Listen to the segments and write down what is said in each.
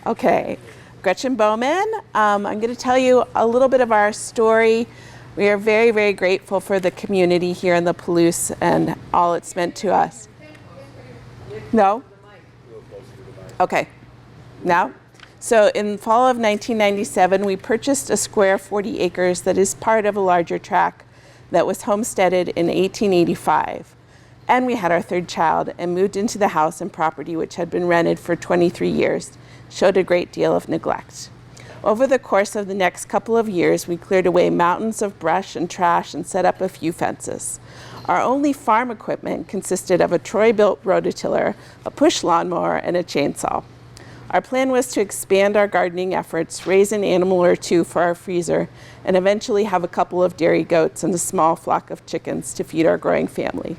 Okay, Gretchen Bowman. I'm going to tell you a little bit of our story. We are very, very grateful for the community here in the Palouse and all it's meant to us. No? Okay. Now? So in fall of 1997, we purchased a square 40 acres that is part of a larger tract that was homesteaded in 1885. And we had our third child and moved into the house and property, which had been rented for 23 years, showed a great deal of neglect. Over the course of the next couple of years, we cleared away mountains of brush and trash and set up a few fences. Our only farm equipment consisted of a Troy-built rototiller, a push lawnmower, and a chainsaw. Our plan was to expand our gardening efforts, raise an animal or two for our freezer, and eventually have a couple of dairy goats and a small flock of chickens to feed our growing family.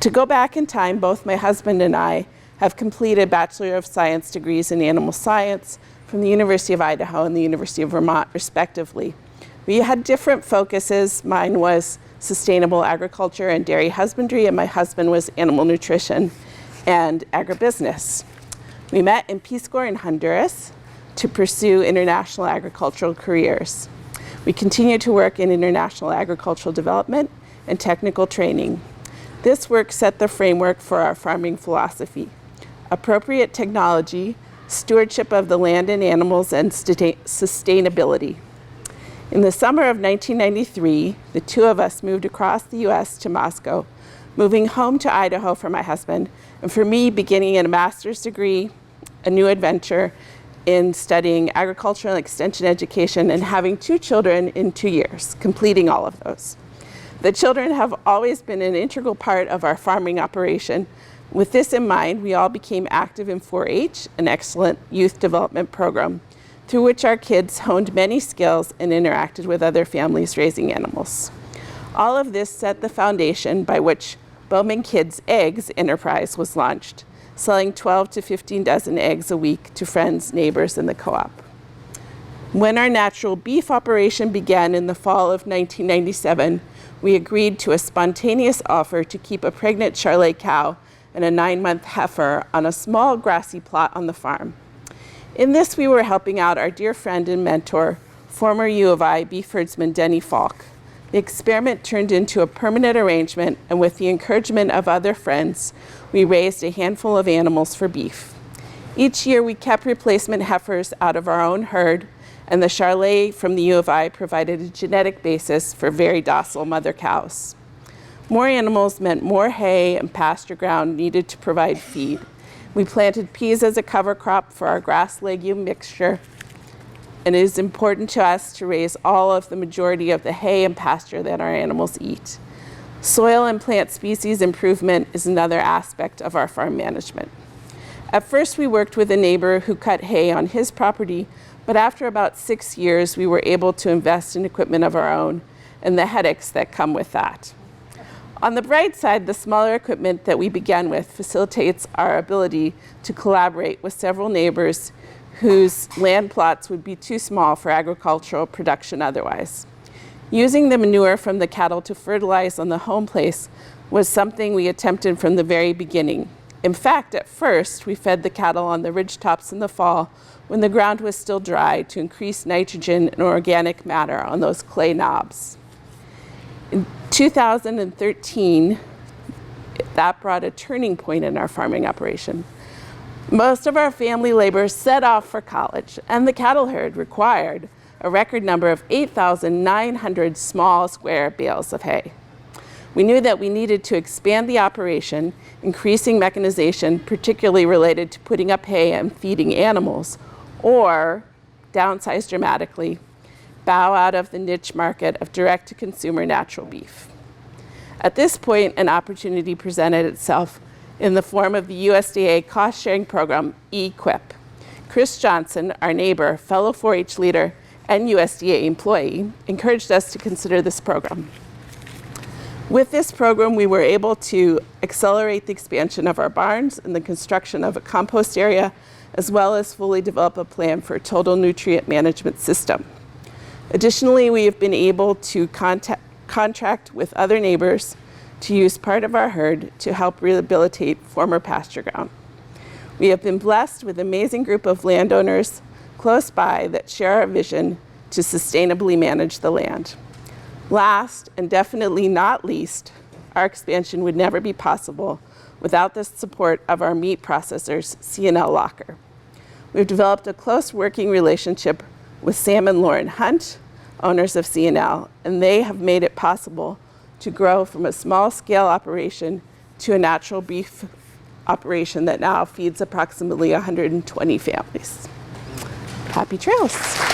To go back in time, both my husband and I have completed Bachelor of Science degrees in Animal Science from the University of Idaho and the University of Vermont, respectively. We had different focuses. Mine was sustainable agriculture and dairy husbandry, and my husband was animal nutrition and agribusiness. We met in Peace Corps in Honduras to pursue international agricultural careers. We continue to work in international agricultural development and technical training. This work set the framework for our farming philosophy: appropriate technology, stewardship of the land and animals, and sustainability. In the summer of 1993, the two of us moved across the US to Moscow, moving home to Idaho for my husband, and for me, beginning a master's degree, a new adventure in studying agricultural and extension education, and having two children in 2 years, completing all of those. The children have always been an integral part of our farming operation. With this in mind, we all became active in forage, an excellent youth development program, through which our kids honed many skills and interacted with other families raising animals. All of this set the foundation by which Bowman Kids Eggs Enterprise was launched, selling 12 to 15 dozen eggs a week to friends, neighbors, and the co-op. When our natural beef operation began in the fall of 1997, we agreed to a spontaneous offer to keep a pregnant Charolais cow and a 9-month heifer on a small grassy plot on the farm. In this, we were helping out our dear friend and mentor, former U of I beef herdsman Denny Falk. The experiment turned into a permanent arrangement, and with the encouragement of other friends, we raised a handful of animals for beef. Each year, we kept replacement heifers out of our own herd, and the Charolais from the U of I provided a genetic basis for very docile mother cows. More animals meant more hay and pasture ground needed to provide feed. We planted peas as a cover crop for our grass legume mixture, and it is important to us to raise all of the majority of the hay and pasture that our animals eat. Soil and plant species improvement is another aspect of our farm management. At first, we worked with a neighbor who cut hay on his property, but after about 6 years, we were able to invest in equipment of our own and the headaches that come with that. On the bright side, the smaller equipment that we began with facilitates our ability to collaborate with several neighbors whose land plots would be too small for agricultural production otherwise. Using the manure from the cattle to fertilize on the home place was something we attempted from the very beginning. In fact, at first, we fed the cattle on the ridge tops in the fall when the ground was still dry to increase nitrogen and organic matter on those clay knobs. In 2013, that brought a turning point in our farming operation. Most of our family labor set off for college, and the cattle herd required a record number of 8,900 small square bales of hay. We knew that we needed to expand the operation, increasing mechanization, particularly related to putting up hay and feeding animals, or downsize dramatically, bow out of the niche market of direct-to-consumer natural beef. At this point, an opportunity presented itself in the form of the USDA cost-sharing program, EQIP. Chris Johnson, our neighbor, fellow 4-H leader, and USDA employee, encouraged us to consider this program. With this program, we were able to accelerate the expansion of our barns and the construction of a compost area, as well as fully develop a plan for a total nutrient management system. Additionally, we have been able to contract with other neighbors to use part of our herd to help rehabilitate former pasture ground. We have been blessed with an amazing group of landowners close by that share our vision to sustainably manage the land. Last, and definitely not least, our expansion would never be possible without the support of our meat processors, C&L Locker. We've developed a close working relationship with Sam and Lauren Hunt, owners of C&L, and they have made it possible to grow from a small-scale operation to a natural beef operation that now feeds approximately 120 families. Happy trails.